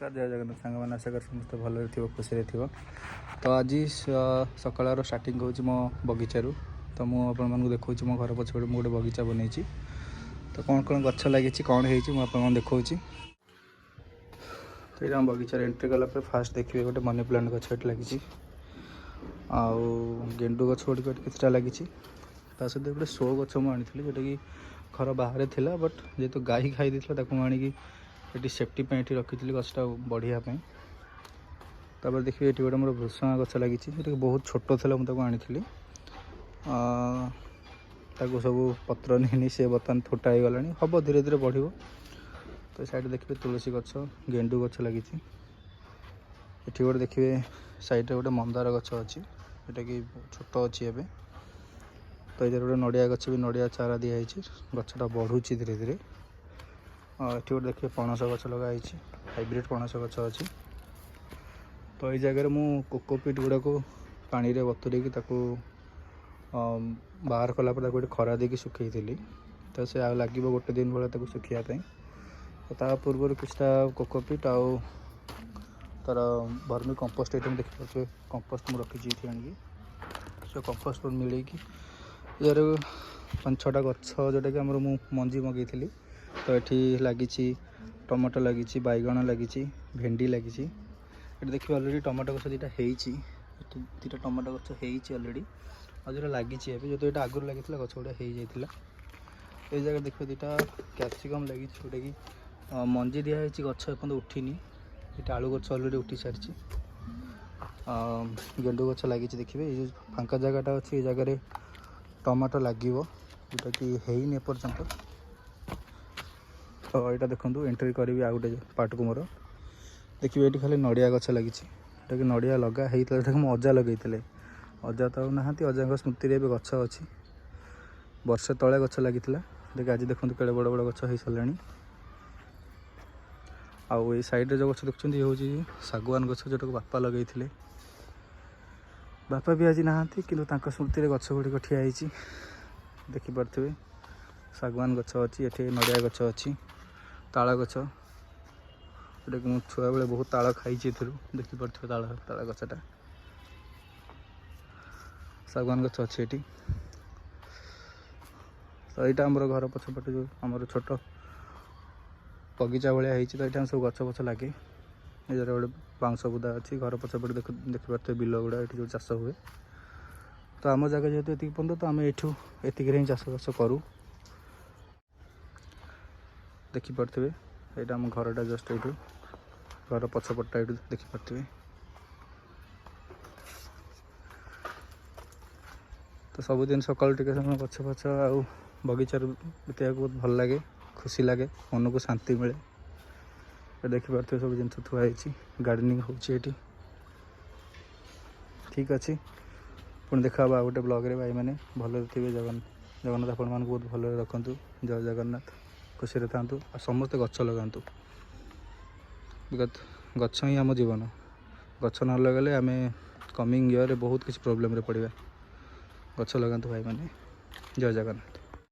नमस्कार जय जगन्नाथ सांग मैंने आशा कर समस्त भल खुशी थी। तो आज सकाल स्टार्टिंग हूँ मो बगीचारू। तो मुझे देखा मो घर पछपटे मुझे गोटे बगीचा बनई। तो कौन कौन गछ लगी कौन हो देखा। तो ये बगीचार एंट्री कलापर फास्ट देखिए गोटे मनी प्लांट गछ लगी आउ गेंडु गछ गुड़ कितना लगी सहित गोटे शो गछ मुझे जोटा कि घर बाहर था बट जेहतु गाई खाई मुझे ये सेफ्टी ये रखी गछटा बढ़ियापी। तापर देखिए ये गोटे मोर भृषंगा गछ लगी जो बहुत छोट था मुझे आनी सब पत्र नहीं सी बर्तमान थोटा हो गला हम धीरे धीरे बढ़। तो साइड देखिए तुलसी गछ गेंडु गछ लगी ये गोटे देखिए साइड गोटे मंदार गछ अच्छी जोटा कि छोट अच्छी एवं। तो ये गोटे नड़िया गछ भी नड़िया चारा दिखाई गछटा बढ़ुची धीरे धीरे। ये गोटे देखिए पणस गछ लगाई हाइब्रिड पणस गछ अच्छी। तो ये जगह मु कोकोपीट गुड़ाक पानी रे बतुरे बाहर कलापर गोटे खरा देकी सुखई थी। तो से लगे गोटे दिन भाई सुखापी। तो पूर्व किसी कोकोपीट आउ तार वर्मी कंपोस्ट आइटम देखिए कंपोस्ट मुझे रखी आनिकी से कंपोस्ट मिले कि यार 5-6टा गछ जोटा कि आम मंजी मगई। तो ये लगी टमाटो लगी बैगण लगी भेंडी लगी ये देखिए अलरेडी टमाटो गछ दुटा दुटा टमाटो गछ अलरेडी और जो लगी जो तो यहाँ आगुरी लगी गछ गुड़ा हो जाता। ये जगह देखिए दुटा कैप्सिकम लगी जोटा कि मंजी दिखाई गछ एपन उठिनी ये आलू गछ अलरेडी उठी सारी। गेंडु गछ लगी देखिए ये फांका जगहटा अच्छी ये जगह टमाटो लगे जोटा कि है पर्यंत। तो यहाँ देखो एंट्री करी आ गए पार्ट को मोर देखिए ये खाली नड़िया गछ लगी जोटा कि नड़िया लगा होता मो अजा लगे अजा तो ना अजा स्मृति रे गछ अच्छी वर्षे तले गछ लगी देखिए आज देखो केड़े बड़ बड़ गछ हो सारे। आउ ये साइड जो गछ देखते ये हूँ सागवान गछ जोटा कि बापा लगे बापा भी आज ना कि स्मृति गछ गुड़िक ठिया देखिपे सागवान गछ अच्छी ये नड़िया गछ अच्छी ताल गछ जोटा कि मुझे छुआ बेले बहुत ताल खाई देखिपे ताल गछटा सागवान गछ अच्छी ये। तो यहाँ आम घर पछपटे जो आम छोट बगीचा भाया होती तो यहाँ सब गछ पछ लगे ये गोटे बाउंश बुदा अच्छी घर पछपटे देखिपे बिल गुड़ा ये जो चाष हुए। तो आम जगह जेहतु ये पर्यटन तो आम यू एतिक चाष बास करूँ देखिपे यहाँ आम घरटा जस्ट ये घर पछपटा ये देखिपे। तो सबुदिन सकाल टे समय गछ पछ आउ बगीचार बिताइक बहुत भल लगे खुशी लगे मन को शांति मिले। देखिपे सब जिन थुआई गार्डनिंग होची ठीक अच्छे पुणी देखा आ गोटे ब्लॉग भाई मैंने भल थे जगन्नाथ आपण मानक बहुत भल रखु जय जगन्नाथ खुशी था समस्ते गछ लगातु बिकज गछ ही आम जीवन गछ न लगाले आम कमिंग ईयर बहुत किसी प्रोब्लेम पड़ा गछ लगातु भाई मैंने जय जगन्नाथ।